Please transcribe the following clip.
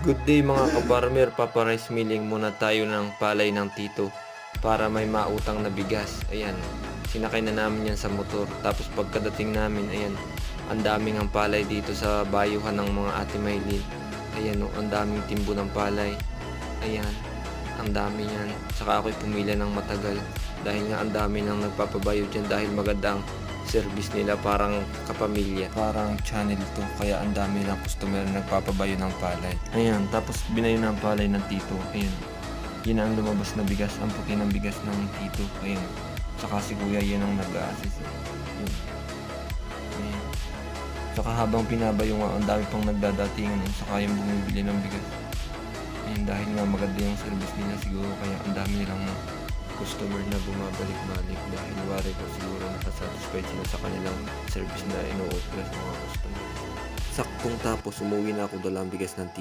Good day mga ka-farmer, papa-rice milling muna tayo ng palay ng tito para may mautang na bigas. Ayan, sinakay na namin yan sa motor. Tapos pagkadating namin, ayan, ang daming ang palay dito sa bayuhan ng mga Ate Maylin. Ayan, oh, ang daming timbo ng palay. Ayan, ang dami yan. Saka ako'y pumila ng matagal dahil nga ang dami nang nagpapabayo dyan dahil magandang service nila, parang kapamilya, parang channel to, kaya ang dami ng customer na nagpapabayo ng palay. Ayan, tapos binayo ng palay ng tito. Ayan, yun ang lumabas na bigas, ang puti ng bigas ng tito. Ayan, saka si kuya yun ang nag-a-assist. Ayan. Ayan. Saka habang pinabayo nga, ang dami pang nagdadatingan, saka yung bumibili ng bigas. Ayan, dahil nga maganda yung service nila siguro, kaya ang dami nilang customer na bumabalik-balik dahil wari ko siguro nakasatisfied sila sa kanilang service na ino-offer sa mga customer. Saktong tapos umuwi na ako, dala ang bigas ng